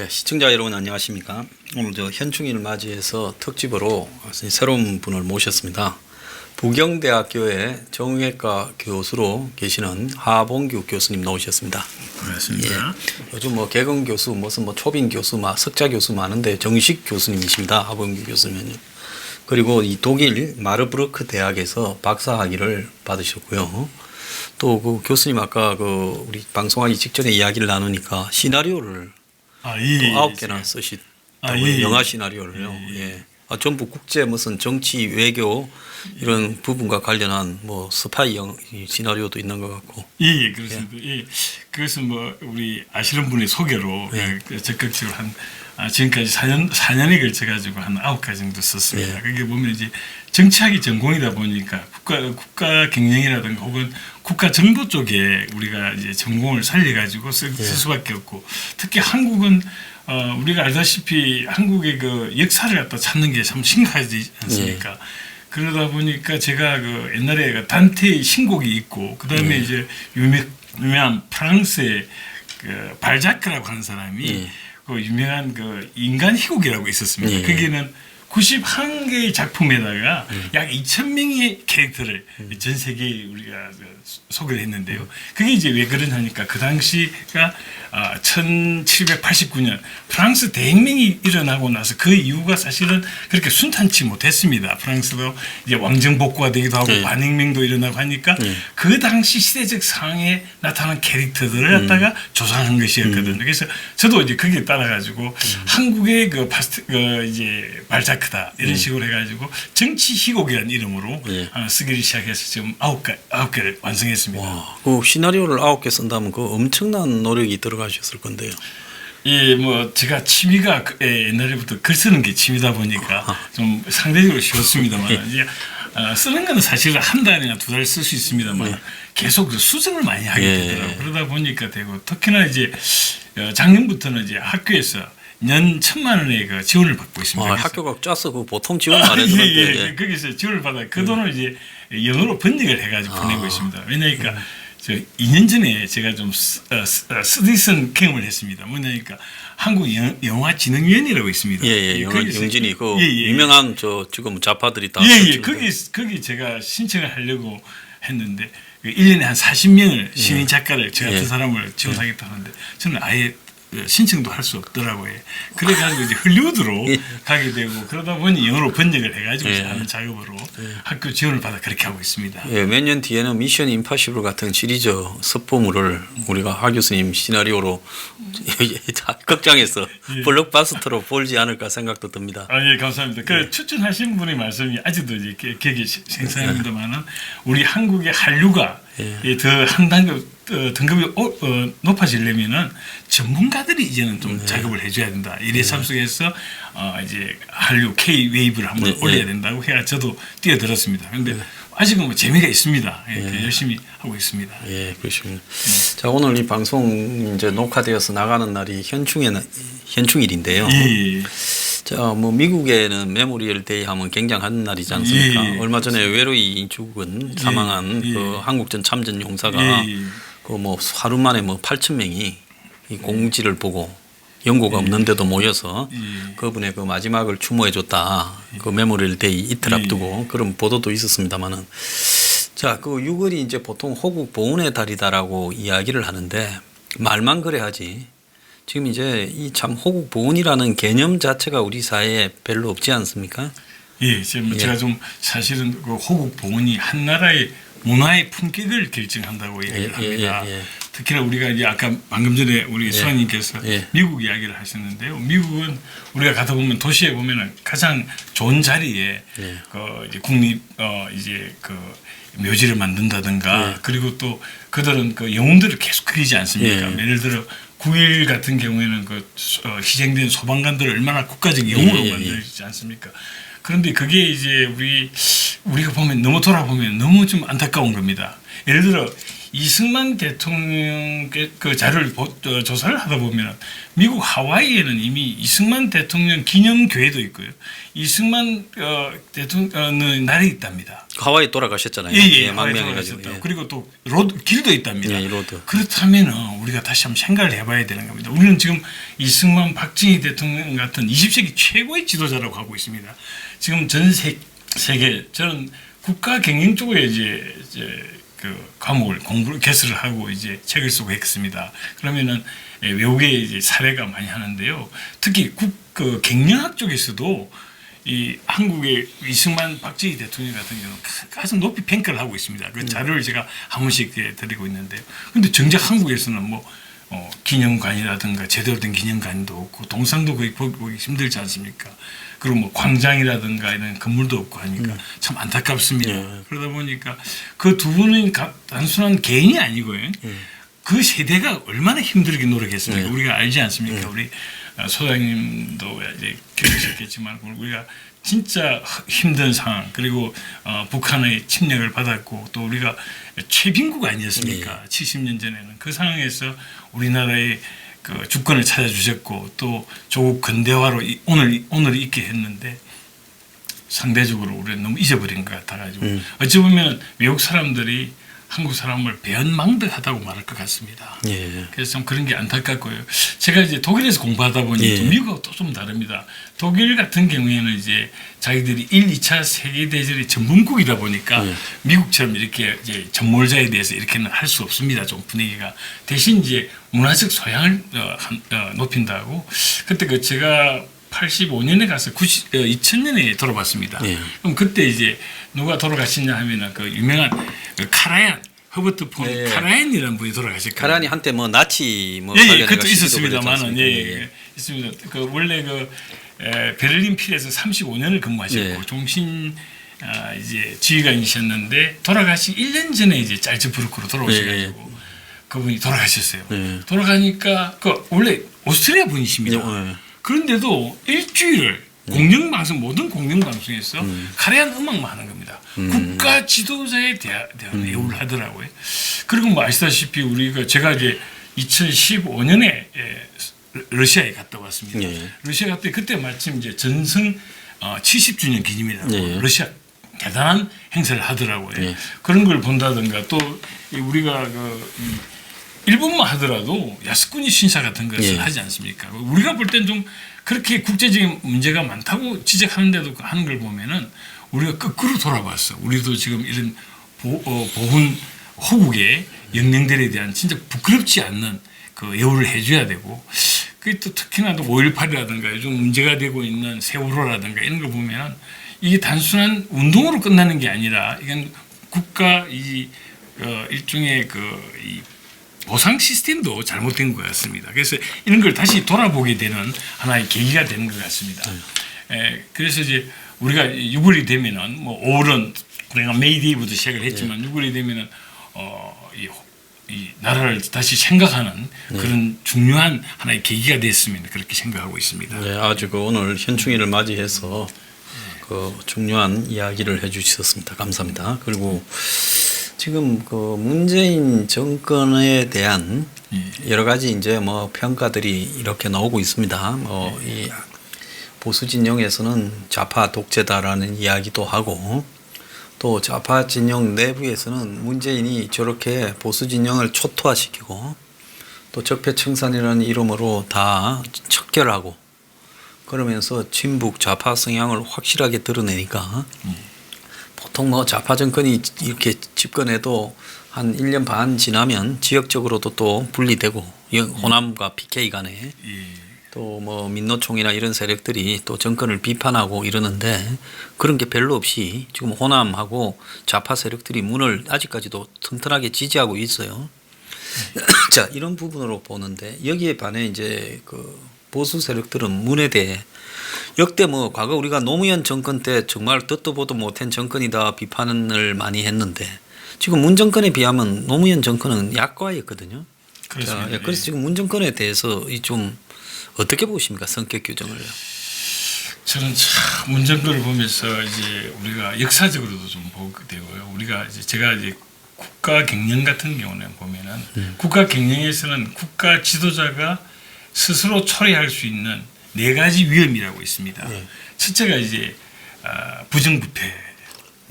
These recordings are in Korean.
예, 시청자 여러분 안녕하십니까? 오늘 현충일을 맞이해서 특집으로 새로운 분을 모셨습니다. 부경대학교의 정형외과 교수로 계시는 하봉규 교수님 나오셨습니다. 반갑습니다. 예, 요즘 개근 교수, 무슨 초빙 교수, 석자 교수 많은데 정식 교수님이십니다. 하봉규 교수님은요. 그리고 이 독일 마르부르크 대학에서 박사학위를 받으셨고요. 또 그 교수님 아까 우리 방송하기 직전에 이야기를 나누니까 시나리오를 또 9개나 쓰시다고요. 영화 시나리오를요. 예. 전부 국제 무슨 정치 외교 이런 부분과 관련한 스파이 시나리오도 있는 것 같고. 예, 그렇습니다. 예. 그것은 우리 아시는 분의 소개로 적극적으로 지금까지 4년에 걸쳐 가지고 한 9가지 정도 썼습니다. 예. 그게 보면 이제 정치학이 전공이다 보니까 국가 경영이라든가 혹은 국가 정보 쪽에 우리가 이제 전공을 살려 가지고 쓸 수밖에 없고, 특히 한국은 우리가 알다시피 한국의 그 역사를 갖다 찾는 게 참 심각하지 않습니까? 그러다 보니까 제가 옛날에 단테의 신곡이 있고, 그 다음에 이제 유명한 프랑스의 발자크라고 하는 사람이 그 유명한 인간 희곡이라고 있었습니다. 거기는 91개의 작품에다가 약 2,000명의 캐릭터를 전 세계에 우리가 소개를 했는데요. 그게 이제 왜 그러냐니까 그 당시가 1789년 프랑스 대혁명이 일어나고 나서 그 이후가 사실은 그렇게 순탄치 못했습니다. 프랑스도 이제 왕정 복구가 되기도 하고 반혁명도 일어나고 하니까 그 당시 시대적 상황에 나타난 캐릭터들을 갖다가 조상한 것이었거든요. 그래서 저도 이제 거기에 따라가지고 한국의 이제 발자크다 이런 식으로 해가지고 정치 희곡이라는 이름으로 쓰기를 시작해서 지금 9개를 완성했습니다. 와, 그 시나리오를 9개 쓴다면 그 엄청난 노력이 들어가셨을 건데요. 예, 제가 취미가 옛날부터 글 쓰는 게 취미다 보니까 좀 상대적으로 쉬웠습니다만 이제 쓰는 거는 사실 한 달이나 두 달 쓸 수 있습니다만 계속 수정을 많이 하게 되더라고요. 그러다 보니까 되고, 특히나 이제 작년부터는 이제 학교에서 년 1,000만 원의 지원을 받고 있습니다. 학교가 짜서 보통 지원 안 해주는데. 거기서 지원을 받아 그 돈을 이제 영어로 번역을 해가지고 보내고 있습니다. 왜냐니까 2년 전에 제가 좀 스디슨 경험을 했습니다. 뭐냐니까 한국영화진흥위원회라고 있습니다. 영진이 유명한 지금 좌파들이 다. 거기 제가 신청을 하려고 했는데 1년에 한 40명을 신인 작가를 저 같은 사람을 지원하겠다 하는데 저는 아예 신청도 할 수 없더라고요. 그래가지고 이제 헐리우드로 가게 되고, 그러다 보니 영어로 번역을 해가지고 하는 작업으로 학교 지원을 받아 그렇게 하고 있습니다. 몇 년 뒤에는 미션 임파시블 같은 시리즈 섭보물을 우리가 하 교수님 시나리오로 극장에서 블록바스터로 볼지 않을까 생각도 듭니다. 예, 감사합니다. 추천하신 분의 말씀이 아직도 이제 기억이 생생합니다만은 우리 한국의 한류가 더 한 단계 등급이 높아지려면은 전문가들이 이제는 좀 작업을 해줘야 된다. 이래 참석해서 이제 한류 K 웨이브를 한번 올려야 된다고 해야 저도 뛰어들었습니다. 그런데 아직은 재미가 있습니다. 열심히 하고 있습니다. 예, 그렇습니다. 자, 오늘 이 방송 이제 녹화되어서 나가는 날이 현충일인데요. 자, 미국에는 메모리얼 데이 하면 굉장한 날이지 않습니까? 얼마 전에 웨로이 죽은 사망한 한국전 참전 용사가 하루 만에 8,000명이 이 공지를 보고 연고가 없는데도 모여서 그분의 마지막을 추모해줬다. 메모리얼 데이 이틀 앞두고 그런 보도도 있었습니다만은, 자, 6월이 이제 보통 호국 보훈의 달이다라고 이야기를 하는데 말만 그래 하지. 지금 이제 이 참 호국 보훈이라는 개념 자체가 우리 사회에 별로 없지 않습니까? 제가 좀 사실은 호국 보훈이 한 나라의 문화의 품격을 결정한다고 얘기를 합니다. 특히나 우리가 이제 아까 방금 전에 우리 수학님께서 미국 이야기를 하셨는데요. 미국은 우리가 가다 보면 도시에 보면은 가장 좋은 자리에 이제 국립 이제 묘지를 만든다든가 그리고 또 그들은 영웅들을 계속 그리지 않습니까? 예를 들어 9.1 같은 경우에는 희생된 소방관들을 얼마나 국가적 영웅으로 만들지 않습니까? 그런데 그게 이제 우리가 보면 돌아보면 너무 좀 안타까운 겁니다. 예를 들어 이승만 대통령 그 자료를 조사를 하다 보면 미국 하와이에는 이미 이승만 대통령 기념교회도 있고요. 이승만 대통령의 날이 있답니다. 하와이 돌아가셨잖아요. 예, 망명해가지고. 예. 그리고 또 길도 있답니다. 예, 로드. 그렇다면 우리가 다시 한번 생각을 해봐야 되는 겁니다. 우리는 지금 이승만, 박정희 대통령 같은 20세기 최고의 지도자라고 하고 있습니다. 지금 전 세계 저는 국가 경영 쪽에 이제 그 과목을 공부를 개설을 하고 이제 책을 쓰고 했습니다. 그러면은 외국에 이제 사례가 많이 하는데요. 특히 그 경영학 쪽에서도 이 한국의 이승만, 박정희 대통령 같은 경우는 가장 높이 평가를 하고 있습니다. 그 자료를 제가 한 번씩 드리고 있는데요. 그런데 정작 한국에서는 뭐 기념관이라든가 제대로 된 기념관도 없고 동상도 거의 보기 힘들지 않습니까? 그리고 뭐 광장이라든가 이런 건물도 없고 하니까 참 안타깝습니다. 그러다 보니까 그 두 분은 단순한 개인이 아니고요. 그 세대가 얼마나 힘들게 노력했습니까? 우리가 알지 않습니까? 우리 소장님도 이제 겪으셨겠지만 우리가 진짜 힘든 상황 그리고 북한의 침략을 받았고 또 우리가 최빈국 아니었습니까? 70년 전에는 그 상황에서 우리나라의 그 주권을 찾아주셨고 또 조국 근대화로 오늘 있게 했는데 상대적으로 우리는 너무 잊어버린 것 같아가지고 어찌 보면 외국 사람들이 한국 사람을 배은망덕하다고 말할 것 같습니다. 예. 그래서 참 그런 게 안타깝고요. 제가 이제 독일에서 공부하다 보니 또 미국하고 또 좀 다릅니다. 독일 같은 경우에는 이제 자기들이 1, 2차 세계대전의 전문국이다 보니까 미국처럼 이렇게 이제 전몰자에 대해서 이렇게는 할 수 없습니다. 좀 분위기가. 대신 이제 문화적 소양을 높인다고. 그때 제가 85년에 가서 2000년에 돌아봤습니다. 그럼 그때 이제 누가 돌아가시냐 하면은 그 유명한 그 카라얀 허버트 폰 카라얀이라는 분이 돌아가셨거든요. 카라얀이 한때 뭐 나치 뭐 그것도 있었습니다만은 있습니다. 그 원래 베를린 필에서 35년을 근무하셨고 종신 이제 지휘관이셨는데 돌아가시 1년 전에 이제 짤츠부르크로 돌아오셔가지고 그분이 돌아가셨어요. 돌아가니까 그 원래 오스트리아 분이십니다. 그런데도 일주일을 모든 공영방송에서 카레한 음악만 하는 겁니다. 국가 지도자에 대한 예우를 하더라고요. 그리고 뭐 아시다시피 제가 이제 2015년에 러시아에 갔다 왔습니다. 러시아 갔다 그때 마침 이제 전승 70주년 기념이라고 러시아 대단한 행사를 하더라고요. 그런 걸 본다든가 또 우리가 일본만 하더라도 야스쿠니 신사 같은 것을 하지 않습니까? 우리가 볼 땐 좀 그렇게 국제적인 문제가 많다고 지적하는데도 하는 걸 보면은 우리가 거꾸로 돌아봤어. 우리도 지금 이런 보훈 호국의 영령들에 대한 진짜 부끄럽지 않는 그 예우를 해줘야 되고, 그게 또 특히나 또 5.18이라든가 요즘 문제가 되고 있는 세월호라든가 이런 걸 보면은 이게 단순한 운동으로 끝나는 게 아니라 이건 국가 일종의 이 보상 시스템도 잘못된 것 같습니다. 그래서 이런 걸 다시 돌아보게 되는 하나의 계기가 되는 것 같습니다. 그래서 이제 우리가 6월이 되면은 뭐 5월은 우리가 메이데이부터 시작을 했지만 6월이 되면은 이 나라를 다시 생각하는 그런 중요한 하나의 계기가 됐으면 그렇게 생각하고 있습니다. 네, 아주 오늘 현충일을 맞이해서 그 중요한 이야기를 해주셨습니다. 감사합니다. 그리고 지금 그 문재인 정권에 대한 여러 가지 이제 뭐 평가들이 이렇게 나오고 있습니다. 이 보수 진영에서는 좌파 독재다라는 이야기도 하고 또 좌파 진영 내부에서는 문재인이 저렇게 보수 진영을 초토화시키고 또 적폐청산이라는 이름으로 다 척결하고 그러면서 친북 좌파 성향을 확실하게 드러내니까 보통 뭐 좌파 정권이 이렇게 집권해도 한 1년 반 지나면 지역적으로도 또 분리되고 호남과 PK 간에 또 뭐 민노총이나 이런 세력들이 또 정권을 비판하고 이러는데 그런 게 별로 없이 지금 호남하고 좌파 세력들이 문을 아직까지도 튼튼하게 지지하고 있어요. 자, 이런 부분으로 보는데 여기에 반해 이제 그 보수 세력들은 문에 대해 역대 뭐 과거 우리가 노무현 정권 때 정말 듣도 보도 못한 정권이다 비판을 많이 했는데 지금 문 정권에 비하면 노무현 정권은 약과였거든요. 그렇습니다. 자, 그래서 지금 문 정권에 대해서 좀 어떻게 보십니까? 성격 규정을요. 저는 참 문 정권을 보면서 이제 우리가 역사적으로도 좀 보게 되고요. 우리가 제가 이제 국가 경영 같은 경우는 보면은 국가 경영에서는 국가 지도자가 스스로 처리할 수 있는 4가지 위험이라고 있습니다. 첫째가 이제 부정부패,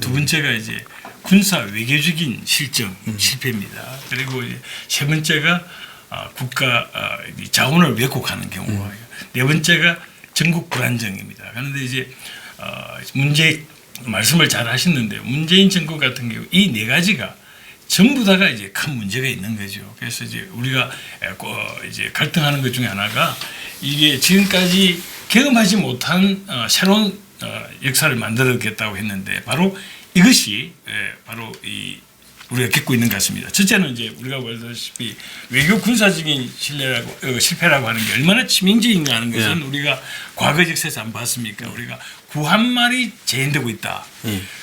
두 번째가 이제 군사 외교적인 실패입니다. 그리고 이제 세 번째가 국가 자원을 왜곡하는 경우가, 네 번째가 전국 불안정입니다. 그런데 이제 말씀을 잘 하셨는데 문재인 정부 같은 경우 이 4가지가 전부 다가 이제 큰 문제가 있는 거죠. 그래서 이제 우리가 이제 갈등하는 것 중에 하나가 이게 지금까지 경험하지 못한 새로운 역사를 만들어겠다고 했는데 바로 이것이 바로 우리가 겪고 있는 것 같습니다. 첫째는 이제 우리가 보다시피 외교 군사적인 실패라고 하는 게 얼마나 치명적인가 하는 것은 우리가 과거 역사에서 안 봤습니까? 우리가 구한말이 재현되고 있다.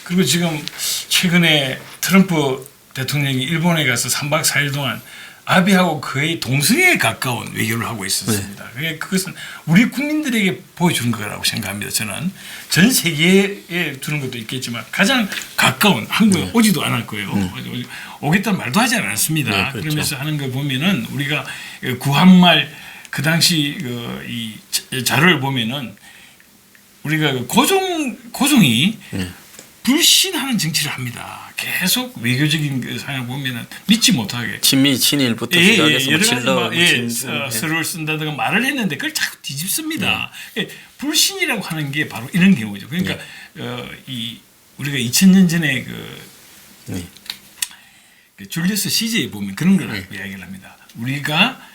그리고 지금 최근에 트럼프 대통령이 일본에 가서 3박 4일 동안 아베하고 거의 동성애에 가까운 외교를 하고 있었습니다. 그것은 우리 국민들에게 보여주는 거라고 생각합니다. 저는 전 세계에 주는 것도 있겠지만 가장 가까운, 한국에 오지도 않을 거예요. 오겠다는 말도 하지 않았습니다. 그렇죠. 그러면서 하는 거 보면은 우리가 구한말 그 당시 이 자료를 보면은 우리가 고종이 불신하는 정치를 합니다. 계속 외교적인 상황을 보면은 믿지 못하게 친미 친일부터 시작해서 여러 칠러 가지 서류를 쓴다든가 말을 했는데 그걸 자꾸 뒤집습니다. 불신이라고 하는 게 바로 이런 경우죠. 그러니까 우리가 2000년 전에 그 줄리어스 시제에 보면 그런 걸 이야기를 합니다. 우리가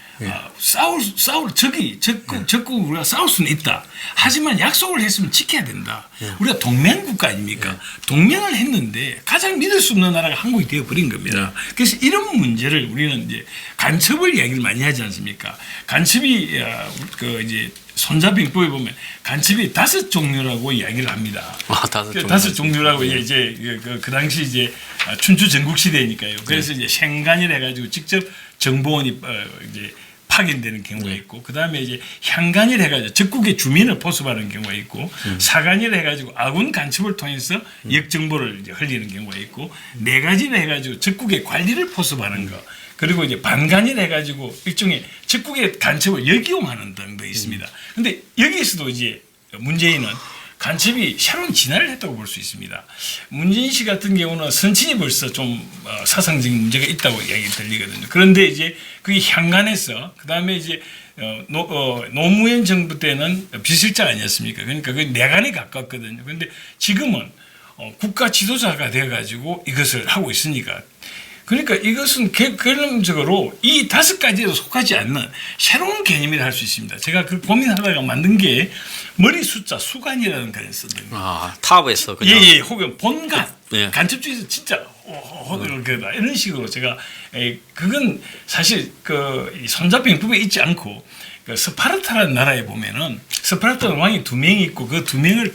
적국 우리가 싸울 수는 있다. 하지만 약속을 했으면 지켜야 된다. 우리가 동맹 국가 아닙니까? 동맹을 했는데 가장 믿을 수 없는 나라가 한국이 되어버린 겁니다. 그래서 이런 문제를 우리는 이제 간첩을 이야기를 많이 하지 않습니까? 간첩이 이제 손자병법에 보면 간첩이 5종류라고 이야기를 합니다. 5 종류라고 이제 그 당시 이제 춘추 전국 시대니까요. 그래서 이제 생간이라 해가지고 직접 정보원이 이제 파견되는 경우가 있고, 그 다음에 이제 향간이라 해가지고 적국의 주민을 포섭하는 경우가 있고, 사간이라 해가지고 아군 간첩을 통해서 역정보를 이제 흘리는 경우가 있고, 4가지라 해가지고 적국의 관리를 포섭하는 거. 그리고 이제 반간이라 해가지고 일종의 적국의 간첩을 역이용하는 등도 있습니다. 근데 여기에서도 이제 문재인은 간첩이 새로운 진화를 했다고 볼 수 있습니다. 문재인 씨 같은 경우는 선친이 벌써 좀 사상적인 문제가 있다고 이야기 들리거든요. 그런데 이제 그게 향간에서 그 다음에 이제 노무현 정부 때는 비실장 아니었습니까? 그러니까 그 내간에 가깝거든요. 그런데 지금은 국가 지도자가 돼가지고 이것을 하고 있으니까. 그러니까 이것은 결론적으로 이 5가지에도 속하지 않는 새로운 개념이라 할 수 있습니다. 제가 그 고민하다가 만든 게 머리 숫자 수간이라는概念썼거든요. 탑에서 그냥. 혹은 본간. 간첩 중에서 진짜 이런 식으로 제가 그건 사실 이 손자병법에 있지 않고 그 스파르타라는 나라에 보면은 스파르타 왕이 2명이 있고 그 2명을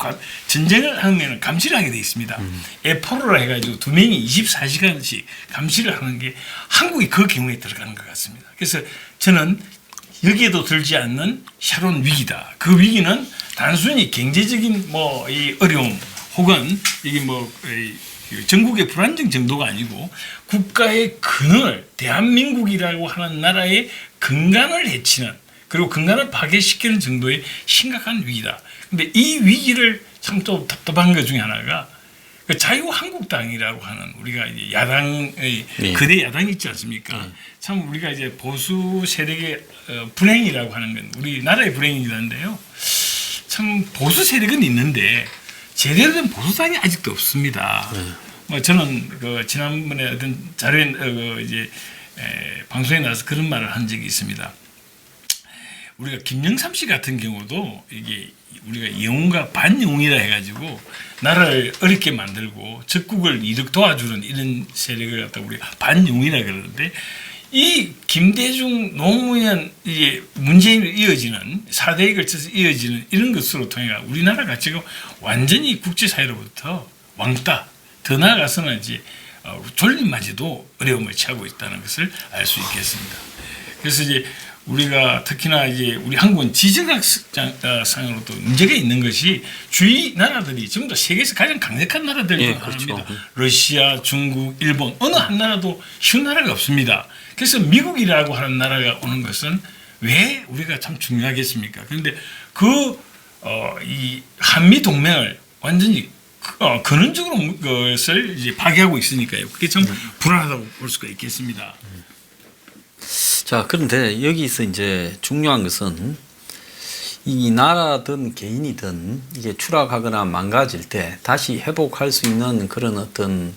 전쟁을 하면 감시를 하게 돼 있습니다. 에포로라 해가지고 2명이 24시간씩 감시를 하는 게 한국이 그 경우에 들어가는 것 같습니다. 그래서 저는 여기에도 들지 않는 새로운 위기다. 그 위기는 단순히 경제적인 이 어려움 혹은 이게 전국의 불안정 정도가 아니고 국가의 근원을 대한민국이라고 하는 나라의 근간을 해치는 그리고 근간을 파괴시키는 정도의 심각한 위기다. 근데 이 위기를 참 또 답답한 것 중에 하나가 그 자유한국당이라고 하는 우리가 이제 야당의 거대 야당이 있지 않습니까? 참 우리가 이제 보수 세력의 불행이라고 하는 건 우리나라의 불행이라는데요. 참 보수 세력은 있는데 제대로 된 보수당이 아직도 없습니다. 저는 지난번에 어떤 자료에 방송에 나와서 그런 말을 한 적이 있습니다. 우리가 김영삼 씨 같은 경우도 이게 우리가 영웅과 반영웅이라 해가지고 나라를 어렵게 만들고 적국을 이득 도와주는 이런 세력을 갖다 우리가 반영웅이라 그러는데 이 김대중, 노무현, 이제 문재인으로 이어지는 4대에 걸쳐서 이어지는 이런 것으로 통해 우리나라가 지금 완전히 국제사회로부터 왕따, 더 나아가서는 이제 존립마저도 어려움을 처하고 있다는 것을 알 수 있겠습니다. 그래서 이제 우리가 특히나 이제 우리 한국은 지정학상으로도 문제가 있는 것이 주위 나라들이 전부 다 세계에서 가장 강력한 나라들 중 하나입니다. 그렇죠. 러시아, 중국, 일본 어느 한 나라도 쉬운 나라가 없습니다. 그래서 미국이라고 하는 나라가 오는 것은 왜 우리가 참 중요하겠습니까? 그런데 이 한미 동맹을 완전히 근원적으로 그것을 이제 파괴하고 있으니까요. 그게 참 불안하다고 볼 수가 있겠습니다. 자, 그런데 여기서 이제 중요한 것은 이 나라든 개인이든 이게 추락하거나 망가질 때 다시 회복할 수 있는 그런 어떤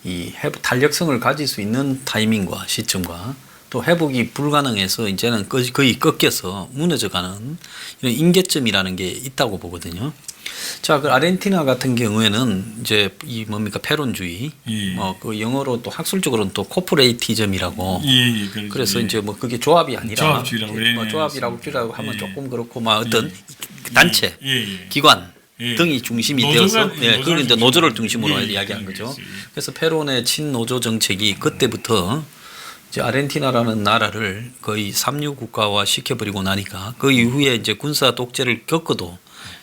이 탄력성을 가질 수 있는 타이밍과 시점과 또 회복이 불가능해서 이제는 거의 꺾여서 무너져가는 이런 임계점이라는 게 있다고 보거든요. 자, 그 아르헨티나 같은 경우에는 이제 이 뭡니까 페론주의, 그 영어로 또 학술적으로는 또 코퍼레이티즘이라고. 그래서 이제 뭐 그게 조합이 아니라 조합이라고 하면 조금 그렇고 막 어떤 단체, 기관 등이 중심이 되어서 그걸 이제 노조를 중심으로 이야기한 거죠. 그래서 페론의 친노조 정책이 그때부터 이제 아르헨티나라는 나라를 거의 삼류 국가화 시켜버리고 나니까 그 이후에 이제 군사 독재를 겪어도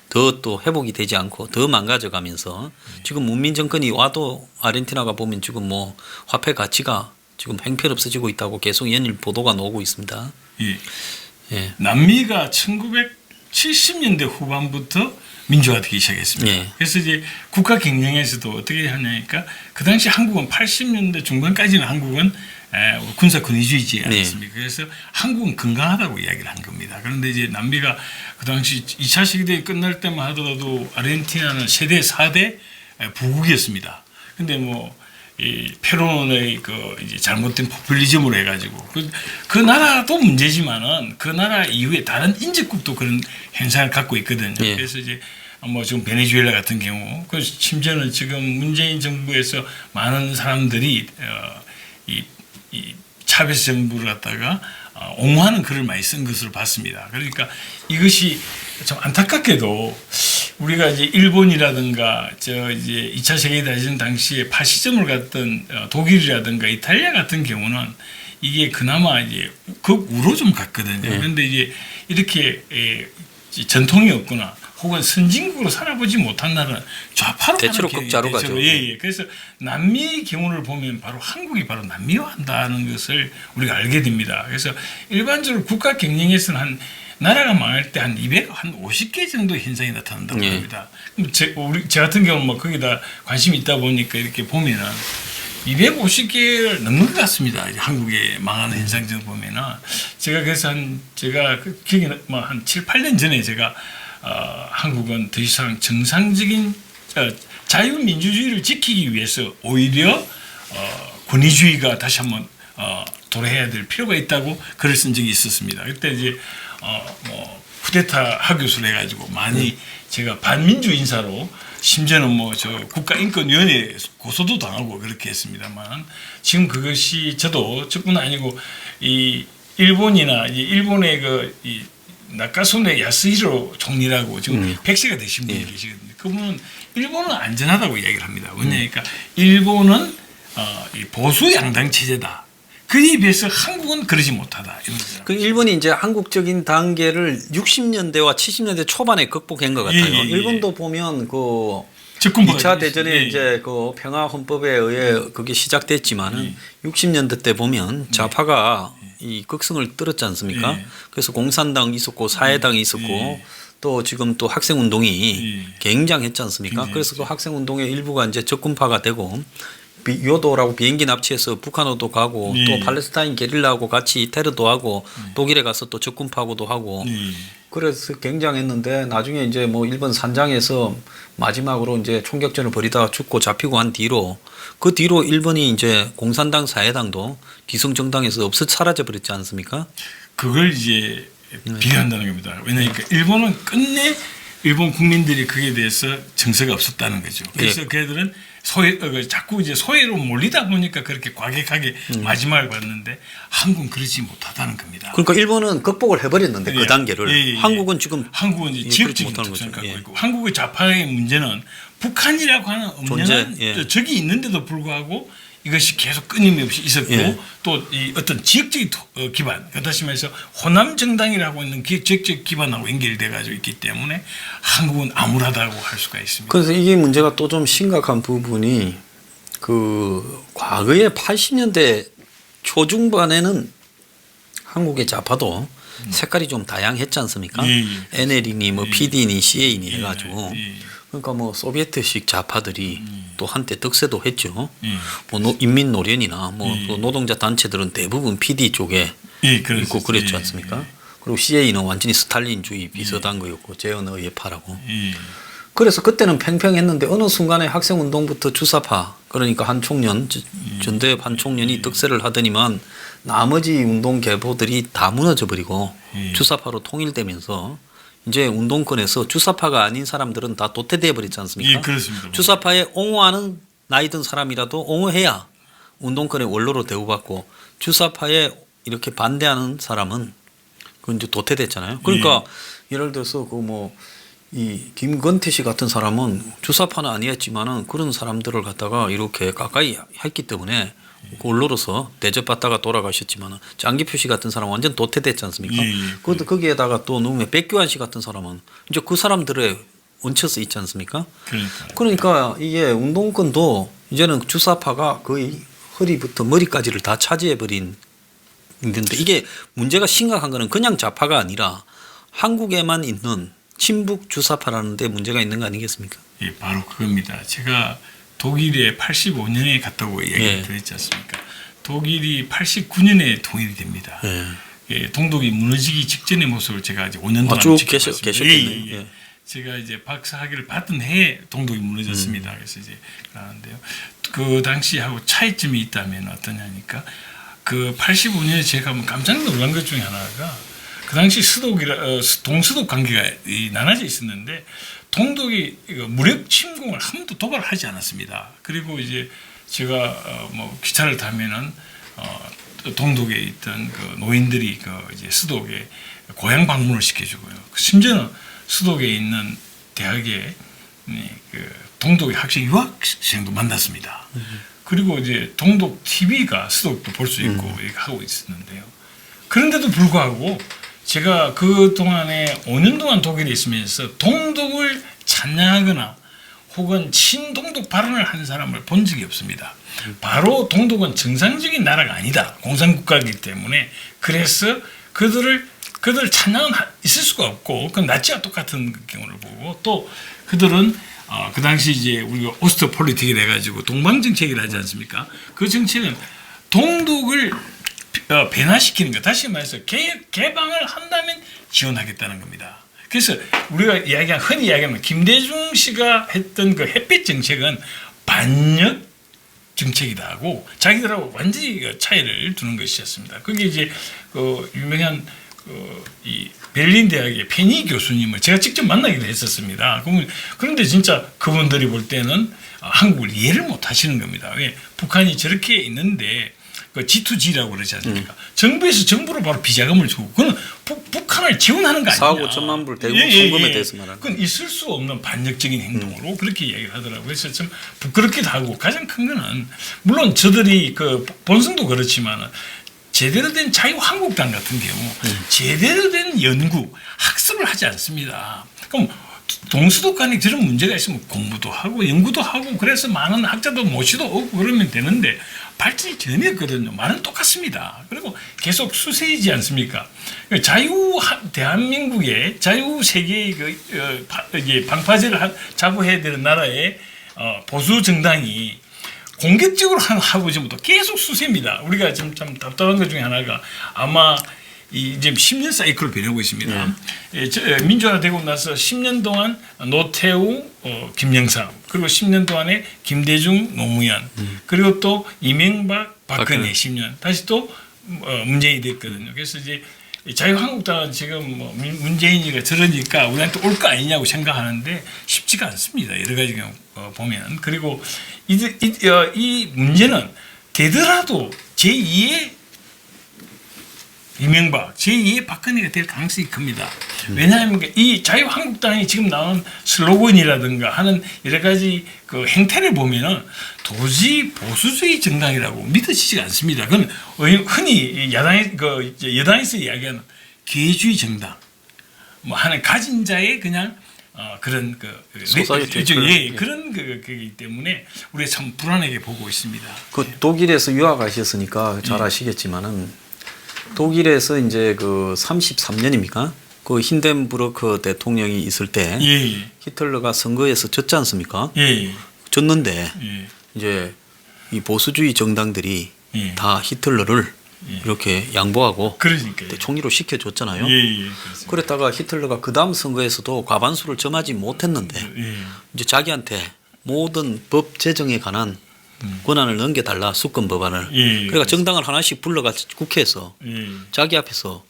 더 또 회복이 되지 않고 더 망가져 가면서 지금 문민 정권이 와도 아르헨티나가 보면 지금 뭐 화폐 가치가 지금 형편없어지고 있다고 계속 연일 보도가 나오고 있습니다. 예. 남미가 1970년대 후반부터 민주화되기 시작했습니다. 그래서 이제 국가 경영에서도 어떻게 하냐니까 그 당시 한국은 80년대 중반까지는 한국은 군사 권위주의지 않습니까? 그래서 한국은 건강하다고 이야기를 한 겁니다. 그런데 이제 남미가 그 당시 2차 세계대회 끝날 때만 하더라도 아르헨티나는 세대 4대 부국이었습니다. 근데 뭐 이 페론의 이제 잘못된 포퓰리즘으로 해가지고 그 나라도 문제지만은 그 나라 이후에 다른 인접국도 그런 현상을 갖고 있거든요. 그래서 이제 뭐 지금 베네수엘라 같은 경우 그 심지어는 지금 문재인 정부에서 많은 사람들이 이 차베스 정부를 갖다가 옹호하는 글을 많이 쓴 것으로 봤습니다. 그러니까 이것이 좀 안타깝게도 우리가 이제 일본이라든가 이제 2차 세계대전 당시에 파시즘을 갔던 독일이라든가 이탈리아 같은 경우는 이게 그나마 이제 극우로 좀 갔거든요. 그런데 이제 이렇게 전통이 없거나 혹은 선진국으로 살아보지 못한 나라는 좌파로 대체로 극좌로 가죠. 그래서 남미의 경우를 보면 바로 한국이 바로 남미화한다는 것을 우리가 알게 됩니다. 그래서 일반적으로 국가 경영에서는 나라가 망할 때 한 50개 정도 현상이 나타난다고 합니다. 제 같은 경우는 뭐 거기다 관심이 있다 보니까 이렇게 보면은 250개를 넘는 것 같습니다. 이제 한국의 망하는 현상 좀 보면은 제가 그래서 제가 기억이 한 7, 8년 전에 제가 한국은 더 이상 정상적인 자유민주주의를 지키기 위해서 오히려 권위주의가 다시 한번 도래해야 될 필요가 있다고 글을 쓴 적이 있었습니다. 그때 이제 뭐 쿠데타 하교수를 해가지고 많이 제가 반민주 인사로 심지어는 뭐 저 국가인권위원회 고소도 당하고 그렇게 했습니다만 지금 그것이 저도 저뿐 아니고 이 일본이나 일본의 이 나카소네 야스히로 총리라고 지금 100세가 되신 분이 계시거든요. 그분은 일본은 안전하다고 이야기를 합니다. 왜냐니까 일본은 이 보수 양당 체제다. 그에 비해서 한국은 그러지 못하다. 그 일본이 이제 한국적인 단계를 60년대와 70년대 초반에 극복한 것 같아요. 일본도 보면 그 2차 대전에 이제 그 평화 헌법에 의해 그게 시작됐지만은 60년대 때 보면 좌파가 이 극성을 떨었지 않습니까? 그래서 공산당 있었고 사회당이 있었고 또 지금 또 학생 운동이 굉장했지 않습니까? 그래서 그 학생 운동의 일부가 이제 적군파가 되고 요도라고 비행기 납치해서 북한으로 가고 또 팔레스타인 게릴라하고 같이 테러도 하고 독일에 가서 또 적군파고도 하고 그래서 굉장했는데 나중에 이제 뭐 일본 산장에서 마지막으로 이제 총격전을 벌이다가 죽고 잡히고 한 뒤로 그 뒤로 일본이 이제 공산당 사회당도 기성정당에서 사라져 버렸지 않습니까? 그걸 이제 비교한다는 겁니다. 왜냐하면 일본은 끝내 일본 국민들이 그에 대해서 정서가 없었다는 거죠. 그래서 그들은 자꾸 이제 소외로 몰리다 보니까 그렇게 과격하게 마지막을 봤는데 한국은 그러지 못하다는 겁니다. 그러니까 일본은 극복을 해버렸는데 그 단계를 한국은 지금 이제 지역적인 특성을 갖고 있고 한국의 좌파의 문제는 북한이라고 하는 없는 적이 있는데도 불구하고 이것이 계속 끊임없이 있었고 예. 또 이 어떤 지역적인 기반, 다시 말해서 호남 정당이라고 있는 지역적 기반하고 연결돼 가지고 있기 때문에 한국은 암울하다고 할 수가 있습니다. 그래서 이게 문제가 또 좀 심각한 부분이 그 과거에 80년대 초중반에는 한국의 좌파도 색깔이 좀 다양했지 않습니까? 예, 예. NL이니 뭐 예. PD니 CA니 해가지고 예. 그러니까 뭐 소비에트식 좌파들이 또 한때 득세도 했죠. 예. 뭐 인민노련이나 뭐 예. 또 노동자 단체들은 대부분 PD 쪽에 예, 있고 그랬지 예. 않습니까? 그리고 CA는 완전히 스탈린주의 비슷한 거였고 재헌의 파라고. 예. 그래서 그때는 팽팽했는데 어느 순간에 학생운동부터 주사파 그러니까 한 총련 전대협 한 총련이 득세를 하더니만 나머지 운동 계보들이 다 무너져 버리고 주사파로 통일되면서 이제 운동권에서 주사파가 아닌 사람들은 다 도태돼 버리지 않습니까? 예, 그렇습니다. 주사파에 옹호하는 나이 든 사람이라도 옹호해야 운동권의 원로로 대우받고 주사파에 이렇게 반대하는 사람은 그건 이제 도태됐잖아요. 그러니까 예를 들어서 그 뭐 이 김건태 씨 같은 사람은 주사파는 아니었지만은 그런 사람들을 갖다가 이렇게 가까이 했기 때문에 그 원로로서 대접받다가 돌아가셨지만은 장기표 씨 같은 사람은 완전 도태됐지 않습니까? 그것도 거기에다가 또 누우면 백교환 씨 같은 사람은 이제 그 사람들의 얹혀서 있지 않습니까? 그러니까 이게 운동권도 이제는 주사파가 거의 허리부터 머리까지를 다 차지해 버린 있는데 이게 문제가 심각한 거는 그냥 좌파가 아니라 한국에만 있는 친북 주사파라는 데 문제가 있는 거 아니겠습니까? 예, 바로 그겁니다. 제가 독일에 85년에 갔다고 얘기를 드렸지 않습니까? 독일이 89년에 통일이 됩니다. 예, 동독이 무너지기 직전의 모습을 제가 이제 5년 동안 쭉 지켜봤습니다. 계셨겠네요. 예. 제가 이제 박사학위를 받은 해에 동독이 무너졌습니다. 그래서 이제 그러는데요. 그 당시하고 차이점이 있다면 어떠냐니까 그 85년에 제가 깜짝 놀란 것 중에 하나가 그 당시 동서독 관계가 나눠져 있었는데 동독이 무력 침공을 한 번도 도발을 하지 않았습니다. 그리고 이제 제가 뭐 기차를 타면은 동독에 있던 그 노인들이 그 이제 수독에 고향 방문을 시켜주고요. 심지어는 수독에 있는 대학에 그 동독의 학생 유학생도 만났습니다. 그리고 이제 동독 TV가 수독도 볼 수 있고 이렇게 하고 있었는데요. 그런데도 불구하고 제가 그 동안에 5년 동안 독일에 있으면서 동독을 찬양하거나 혹은 친동독 발언을 하는 사람을 본 적이 없습니다. 바로 동독은 정상적인 나라가 아니다. 공산국가이기 때문에 그래서 그들 찬양은 있을 수가 없고 그건 나치와 똑같은 경우를 보고 또 그들은 그 당시 이제 우리가 오스트 폴리틱이 돼가지고 동방 정책이라 하지 않습니까? 그 정책은 동독을 변화시키는 것, 다시 말해서 개방을 한다면 지원하겠다는 겁니다. 그래서 우리가 흔히 이야기하면 김대중 씨가 했던 그 햇빛 정책은 반역 정책이다 하고 자기들하고 완전히 차이를 두는 것이었습니다. 그게 이제 그 유명한 이 베를린 대학의 페니 교수님을 제가 직접 만나기도 했었습니다. 그런데 진짜 그분들이 볼 때는 한국을 이해를 못 하시는 겁니다. 왜 북한이 저렇게 있는데 그 G2G라고 그러지 않습니까? 정부에서 정부로 바로 비자금을 주고 그건 북한을 지원하는 거 아니냐. 4억 5천만 불 대고 송금에 대해서 말하는. 그건 있을 수 없는 반역적인 행동으로 그렇게 이야기를 하더라고요. 그래서 좀 부끄럽기도 하고 가장 큰 거는 물론 저들이 그 본성도 그렇지만은 제대로 된 자유한국당 같은 경우 제대로 된 연구, 학습을 하지 않습니다. 그럼 동서독 간에 저런 문제가 있으면 공부도 하고 연구도 하고 그래서 많은 학자도 모시도 오고 그러면 되는데 발전이 전혀 없거든요. 말은 똑같습니다. 그리고 계속 수세이지 않습니까? 대한민국의 자유 세계의 방파제를 자부해야 되는 나라의 보수 정당이 공격적으로 하고 지금부터 계속 수세입니다. 우리가 지금 참 답답한 것 중에 하나가 아마 이제 10년 사이클을 변하고 있습니다. 민주화되고 나서 10년 동안 노태우, 김영삼 그리고 10년 동안에 김대중, 노무현 그리고 또 이명박, 박근혜 10년 다시 또 문재인이 됐거든요. 그래서 이제 자유한국당은 지금 뭐 문재인이가 저러니까 우리한테 올 거 아니냐고 생각하는데 쉽지가 않습니다. 여러 가지 경우 보면. 그리고 이 문제는 되더라도 제2의 이명박, 제2의 박근혜가 될 가능성이 큽니다. 왜냐하면 이 자유한국당이 지금 나온 슬로건이라든가 하는 여러 가지 그 행태를 보면은 도저히 보수주의 정당이라고 믿어지지가 않습니다. 그건 흔히 여당에서 이야기하는 기회주의 정당 뭐 하는 가진 자의 그냥 그런 소사이어티 그런 거기 때문에 우리가 참 불안하게 보고 있습니다. 그 독일에서 유학하셨으니까 잘 아시겠지만은 독일에서 이제 그 33년입니까? 그 힌덴부르크 대통령이 있을 때 히틀러가 선거에서 졌지 않습니까? 졌는데 이제 이 보수주의 정당들이 다 히틀러를 이렇게 양보하고 총리로 시켜줬잖아요. 그랬다가 히틀러가 그 다음 선거에서도 과반수를 점하지 못했는데 이제 자기한테 모든 법 제정에 관한 권한을 넘겨달라 수권 법안을. 그러니까 정당을 하나씩 불러가 국회에서 자기 앞에서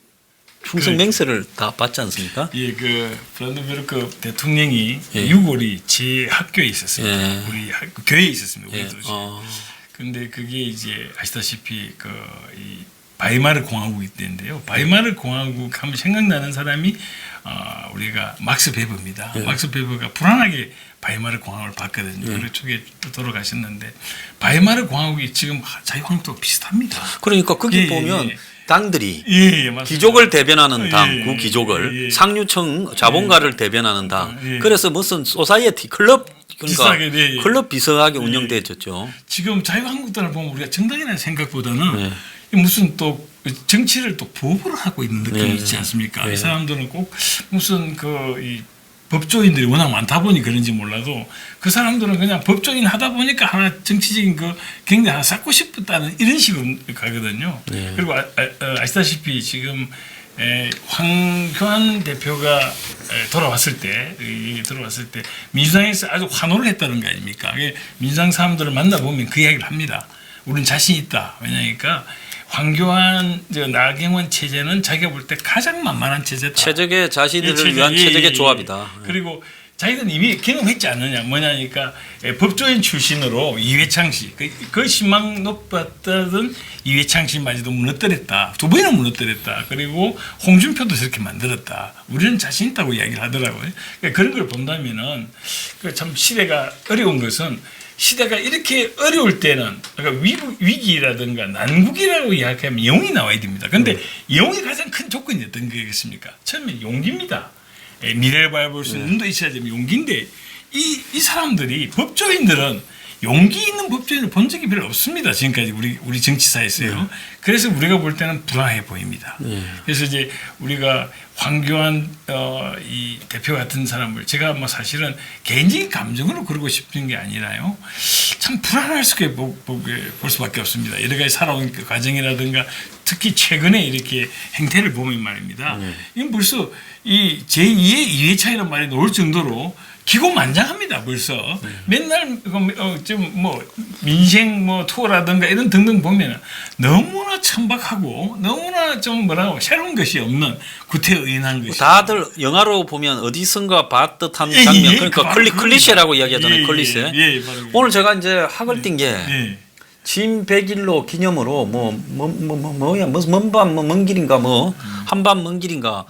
충성 맹세를 다 받지 않습니까? 그 브란덴부르크 대통령이 6월이 제 학교에 있었습니다. 우리 교회에 있었습니다. 우리 도시. 근데 그게 이제 아시다시피 이 바이마르 공화국이 있는데요. 바이마르 공화국 하면 생각나는 사람이 우리가 막스 베버입니다. 막스 베버가 불안하게 바이마르 공화국을 봤거든요. 그래서 초기에 돌아가셨는데 바이마르 공화국이 지금 자유한국도 비슷합니다. 그러니까 거기 보면 당들이 귀족을 대변하는 당, 구귀족을 상류층 자본가를 대변하는 당. 그래서 무슨 소사이어티 클럽 그러니까 클럽 비슷하게 운영되었죠. 지금 자유한국당을 보면 우리가 정당이라는 생각보다는 무슨 또 정치를 또 부업으로 하고 있는 느낌이 있지 않습니까? 이 사람들은 꼭 무슨 이 법조인들이 워낙 많다 보니 그런지 몰라도 그 사람들은 그냥 법조인 하다 보니까 하나 정치적인 굉장히 하나 쌓고 싶었다는 이런 식으로 가거든요. 그리고 아시다시피 지금 황교안 대표가 돌아왔을 때 민주당에서 아주 환호를 했다는 거 아닙니까? 민주당 사람들을 만나보면 그 이야기를 합니다. 우리는 자신 있다. 왜냐니까 황교안 나경원 체제는 자기가 볼 때 가장 만만한 체제다. 최적의 자신들을 위한 최적의 조합이다. 그리고 자기들은 이미 경험했지 않느냐. 뭐냐니까 법조인 출신으로 이회창 씨, 그 신망 높았던 이회창 씨마저도 무너뜨렸다. 2번이나 무너뜨렸다. 그리고 홍준표도 저렇게 만들었다. 우리는 자신 있다고 이야기를 하더라고요. 그러니까 그런 걸 본다면은 참 시대가 어려운 것은 시대가 이렇게 어려울 때는 그러니까 위기라든가 난국이라고 이야기하면 영웅이 나와야 됩니다. 그런데 영웅이 가장 큰 조건이 어떤 거겠습니까? 처음에 용기입니다. 미래를 바라볼 수 있는 눈도 있어야 되면 용기인데 이 사람들이 법조인들은 용기 있는 법조인을 본 적이 별로 없습니다. 지금까지 우리 정치사에서요. 그래서 우리가 볼 때는 불안해 보입니다. 그래서 이제 우리가 황교안 이 대표 같은 사람을 제가 뭐 사실은 개인적인 감정으로 그러고 싶은 게 아니라요. 참 불안할 수밖에 볼 수밖에 없습니다. 여러 가지 살아온 그 과정이라든가 특히 최근에 이렇게 행태를 보면 말입니다. 이건 벌써 이 제2의 이회창이라는 말이 나올 정도로 기고만장합니다. 벌써 맨날 좀 뭐 민생 투어라든가 이런 등등 보면 너무나 천박하고 너무나 좀 새로운 것이 없는 구태의연한 것이. 다들 영화로 보면 어디선가 봤듯한 장면. 그러니까 클리셰라고 이야기하잖아요. 클리셰. 오늘 제가 이제 학을 띈 게 진 100일로 기념으로 뭐야 무슨 먼 길인가 한밤 먼 길인가.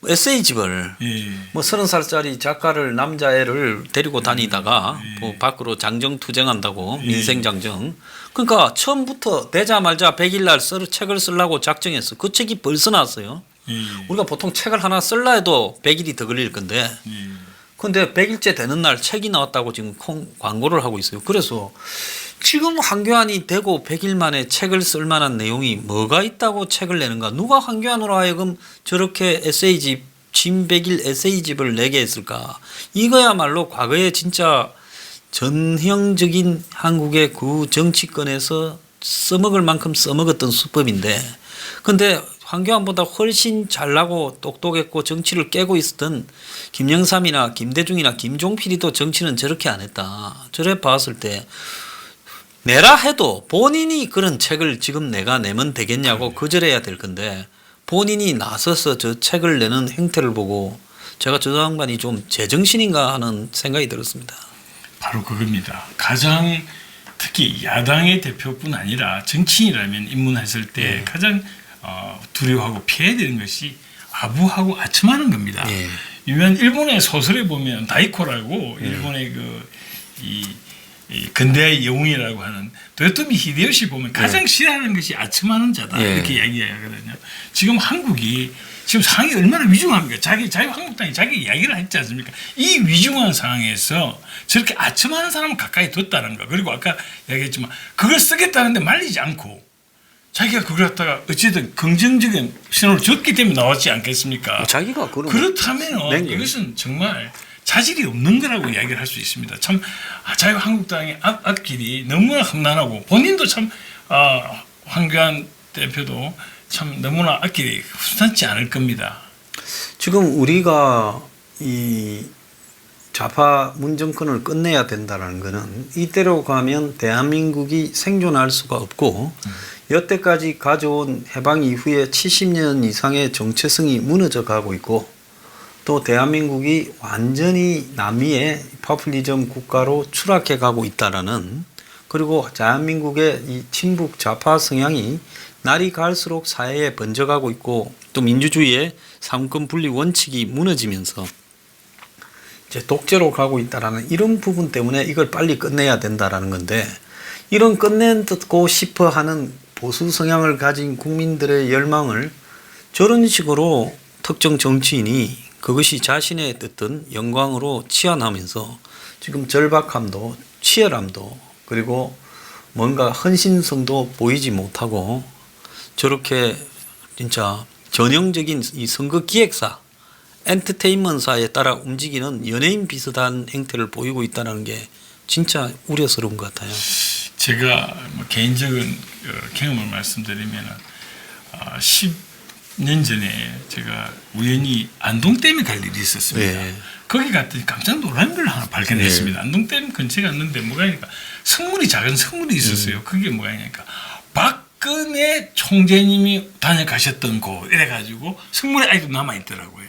에세이집을 30살짜리 작가를 남자애를 데리고 다니다가 밖으로 장정투쟁한다고 민생장정. 그러니까 처음부터 되자마자 100일날 책을 쓰려고 작정했어. 그 책이 벌써 나왔어요. 우리가 보통 책을 하나 쓸라 해도 100일이 더 걸릴 건데 근데 100일째 되는 날 책이 나왔다고 지금 광고를 하고 있어요. 그래서 지금 황교안이 되고 100일 만에 책을 쓸 만한 내용이 뭐가 있다고 책을 내는가? 누가 황교안으로 하여금 저렇게 에세이집, 진 100일 에세이집을 내게 했을까? 이거야말로 과거에 진짜 전형적인 한국의 그 정치권에서 써먹을 만큼 써먹었던 수법인데 근데 황교안보다 훨씬 잘나고 똑똑했고 정치를 깨고 있었던 김영삼이나 김대중이나 김종필이도 정치는 저렇게 안 했다. 저래 봤을 때 내라 해도 본인이 그런 책을 지금 내가 내면 되겠냐고 거절해야 될 건데 본인이 나서서 저 책을 내는 행태를 보고 제가 저 양반이 좀 제정신인가 하는 생각이 들었습니다. 바로 그겁니다. 가장 특히 야당의 대표뿐 아니라 정치인이라면 입문했을 때 가장 두려워하고 피해야 되는 것이 아부하고 아첨하는 겁니다. 예. 유명한 일본의 소설에 보면 다이코라고 일본의 이 근대의 영웅이라고 하는 도요토미 히데요시 보면 가장 싫어하는 것이 아첨하는 자다 이렇게 이야기하거든요. 지금 한국이 지금 상황이 얼마나 위중합니까? 자유한국당이 자기 이야기를 했지 않습니까? 이 위중한 상황에서 저렇게 아첨하는 사람을 가까이 뒀다는 거. 그리고 아까 이야기했지만 그걸 쓰겠다는데 말리지 않고 자기가 그걸 갖다가 어쨌든 긍정적인 신호를 줬기 때문에 나왔지 않겠습니까? 자기가 그렇다면 이것은 정말 자질이 없는 거라고 이야기를 할 수 있습니다. 참 자유한국당의 앞길이 너무나 험난하고 본인도 참 황교안 대표도 참 너무나 앞길이 순탄치 않을 겁니다. 지금 우리가 이 좌파 문정권을 끝내야 된다는 것은 이대로 가면 대한민국이 생존할 수가 없고 여태까지 가져온 해방 이후에 70년 이상의 정체성이 무너져 가고 있고 또 대한민국이 완전히 남미의 포퓰리즘 국가로 추락해 가고 있다라는 그리고 대한민국의 이 친북 좌파 성향이 날이 갈수록 사회에 번져가고 있고 또 민주주의의 삼권 분리 원칙이 무너지면서 이제 독재로 가고 있다라는 이런 부분 때문에 이걸 빨리 끝내야 된다라는 건데 이런 끝내고 싶어 하는 보수 성향을 가진 국민들의 열망을 저런 식으로 특정 정치인이 그것이 자신의 어떤 영광으로 치환하면서 지금 절박함도 치열함도 그리고 뭔가 헌신성도 보이지 못하고 저렇게 진짜 전형적인 이 선거 기획사 엔터테인먼트사에 따라 움직이는 연예인 비슷한 행태를 보이고 있다는 게 진짜 우려스러운 것 같아요. 제가 뭐 개인적인 경험을 말씀드리면 10년 전에 제가 우연히 안동댐에 갈 일이 있었습니다. 네. 거기 갔더니 깜짝 놀란 걸 하나 발견했습니다. 안동댐 근처에 갔는데 뭐가 있니까 작은 성물이 있었어요. 그게 뭐가 있냐니까 박근혜 총재님이 다녀가셨던 곳 이래가지고 성물이 아직도 남아있더라고요.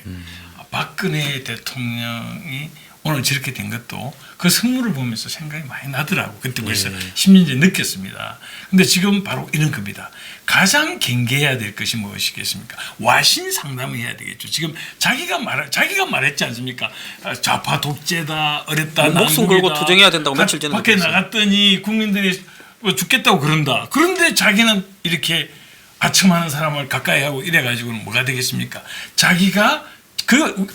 박근혜 대통령이 오늘 저렇게 된 것도 그 성물을 보면서 생각이 많이 나더라고. 그때 벌써 10년 전에 느꼈습니다. 근데 지금 바로 이런 겁니다. 가장 경계해야 될 것이 무엇이겠습니까? 와신 상담을 해야 되겠죠. 지금 자기가 말했지 않습니까? 좌파 독재다, 어렵다, 목숨 걸고 투쟁해야 된다고 며칠 전에 밖에 나갔더니 국민들이 죽겠다고 그런다. 그런데 자기는 이렇게 아첨하는 사람을 가까이 하고 이래가지고는 뭐가 되겠습니까? 자기가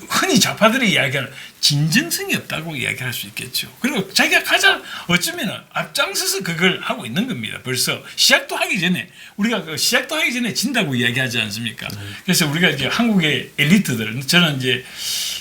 흔히 좌파들이 이야기하는 진정성이 없다고 이야기할 수 있겠죠. 그리고 자기가 가장 어쩌면 앞장서서 그걸 하고 있는 겁니다. 벌써 시작도 하기 전에 우리가 시작도 하기 전에 진다고 이야기하지 않습니까? 그래서 우리가 이제 한국의 엘리트들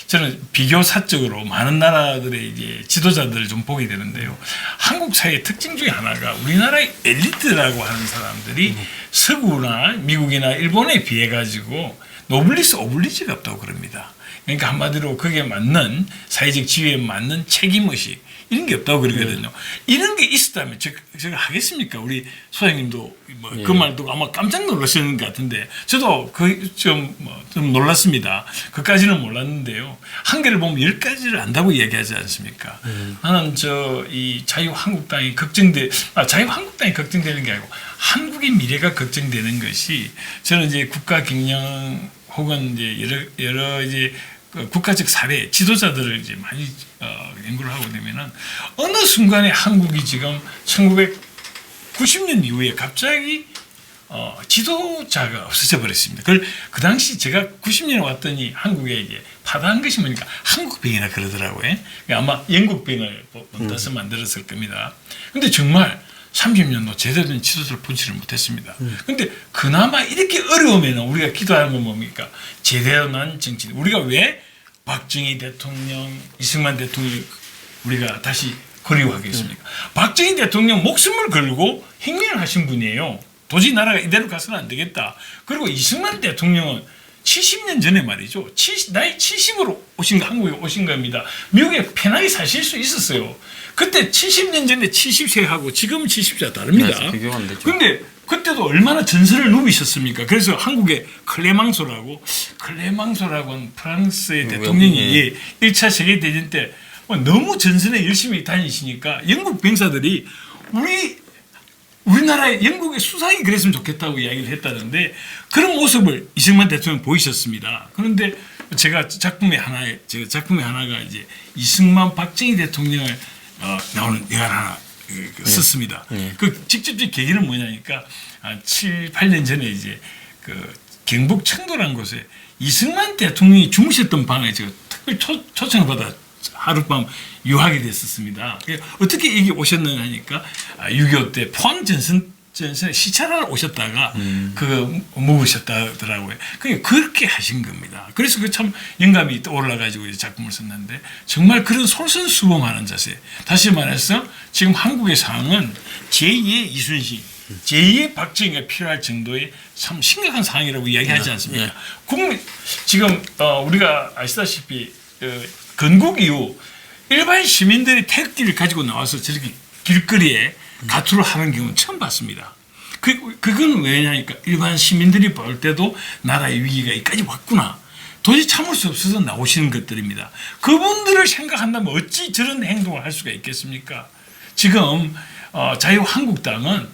저는 비교사적으로 많은 나라들의 이제 지도자들을 좀 보게 되는데요. 한국 사회의 특징 중에 하나가 우리나라의 엘리트라고 하는 사람들이 서구나 미국이나 일본에 비해 가지고 노블리스 오블리지가 없다고 그럽니다. 그러니까 한마디로 거기에 맞는 사회적 지위에 맞는 책임의식 이런 게 없다고 그러거든요. 이런 게 있었다면 제가 하겠습니까? 우리 소장님도 그 말도 아마 깜짝 놀라시는 것 같은데 저도 좀 놀랐습니다. 그까지는 몰랐는데요. 한 개를 보면 10가지를 안다고 이야기하지 않습니까? 나는 이 자유한국당이 자유한국당이 걱정되는 게 아니고 한국의 미래가 걱정되는 것이 저는 이제 국가 경영 혹은 이제 여러 이제 국가적 사례 지도자들을 이제 많이 연구를 하고 되면은 어느 순간에 한국이 지금 1990년 이후에 갑자기 지도자가 없어져 버렸습니다. 그 당시 제가 90년에 왔더니 한국에 이제 파다한 것이 뭐니까 한국병이라 그러더라고요. 아마 영국병을 본따서 만들었을 겁니다. 근데 정말 30년도 제대로 된 지도자를 보지를 못했습니다. 그런데 그나마 이렇게 어려우면 우리가 기도하는 건 뭡니까? 제대로 난 정치. 우리가 왜 박정희 대통령, 이승만 대통령 우리가 다시 그리워하겠습니까? 박정희 대통령 목숨을 걸고 행명을 하신 분이에요. 도저히 나라가 이대로 가서는 안 되겠다. 그리고 이승만 대통령은 70년 전에 말이죠. 나이 70으로 한국에 오신 겁니다. 미국에 편하게 사실 수 있었어요. 그때 70년 전에 70세하고 지금 70세가 다릅니다. 그런데 그때도 얼마나 전선을 누비셨습니까? 그래서 한국의 클레망소라고 하는 프랑스의 대통령이 1차 세계대전 때 너무 전선에 열심히 다니시니까 영국 병사들이 우리 우리나라의 영국의 수상이 그랬으면 좋겠다고 이야기를 했다는데 그런 모습을 이승만 대통령 보이셨습니다. 그런데 제가 작품의 하나가 이제 이승만 박정희 대통령을 나오는 영화를 하나 썼습니다. 그 직접적 계기는 뭐냐니까 7, 8년 전에 이제 그 경북 청도라는 곳에 이승만 대통령이 주무셨던 방에 제가 특별 초청을 받아 하룻밤 유하게 됐었습니다. 어떻게 여기 오셨느냐 하니까 6.25 때 포항 전선에 시찰하러 오셨다가 그거 묵으셨다더라고요. 그렇게 하신 겁니다. 그래서 그 참 영감이 떠올라가지고 작품을 썼는데 정말 그런 솔선수범하는 자세. 다시 말해서 지금 한국의 상황은 제2의 이순신, 제2의 박정희가 필요할 정도의 참 심각한 상황이라고 이야기하지 않습니까? 지금 우리가 아시다시피 건국 이후 일반 시민들이 태극기를 가지고 나와서 저렇게 길거리에 가투를 하는 경우는 처음 봤습니다. 그건 왜냐니까 일반 시민들이 볼 때도 나라의 위기가 여기까지 왔구나. 도저히 참을 수 없어서 나오시는 것들입니다. 그분들을 생각한다면 어찌 저런 행동을 할 수가 있겠습니까? 지금 자유한국당은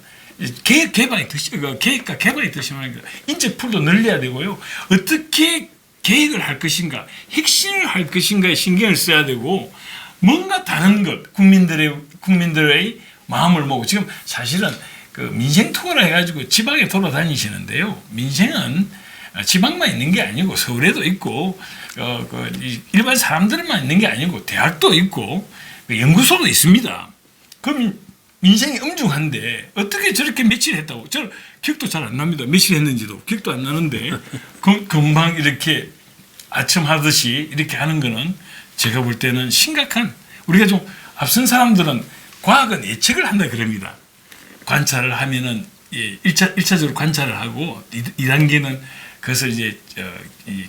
개혁과 개방이 더 심하니까 인적 풀도 늘려야 되고요. 어떻게 계획을 할 것인가, 핵심을 할 것인가에 신경을 써야 되고 뭔가 다른 것, 국민들의 마음을 모으고 지금 사실은 그 민생 투어를 해가지고 지방에 돌아다니시는데요. 민생은 지방만 있는 게 아니고 서울에도 있고 일반 사람들만 있는 게 아니고 대학도 있고 연구소도 있습니다. 그럼 민생이 엄중한데 어떻게 저렇게 며칠 했다고? 저 기억도 잘 안 납니다. 며칠 했는지도 기억도 안 나는데 금방 이렇게 아첨 하듯이 이렇게 하는 거는 제가 볼 때는 심각한, 우리가 좀 앞선 사람들은 과학은 예측을 한다 그럽니다. 관찰을 하면은 1차적으로 관찰을 하고 2단계는 그것을 이제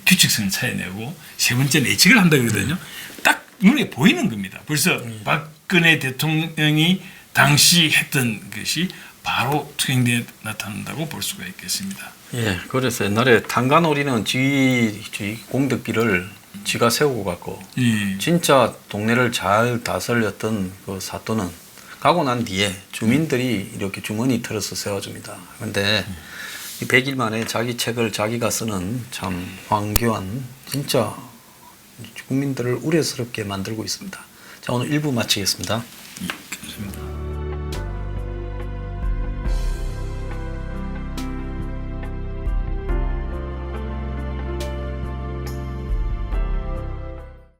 규칙성을 찾아내고 세 번째는 예측을 한다 그러거든요. 딱 눈에 보이는 겁니다. 벌써 박근혜 대통령이 당시 했던 것이 바로 투영되어 나타난다고 볼 수가 있겠습니다. 예, 그래서 옛날에 탄간오리는 지 공덕비를 지가 세우고 갔고 진짜 동네를 잘 다스렸던 그 사또는 가고 난 뒤에 주민들이 이렇게 주머니 털어서 세워줍니다. 그런데 이 100일 만에 자기 책을 자기가 쓰는 참 황교안 진짜 국민들을 우려스럽게 만들고 있습니다. 자, 오늘 1부 마치겠습니다.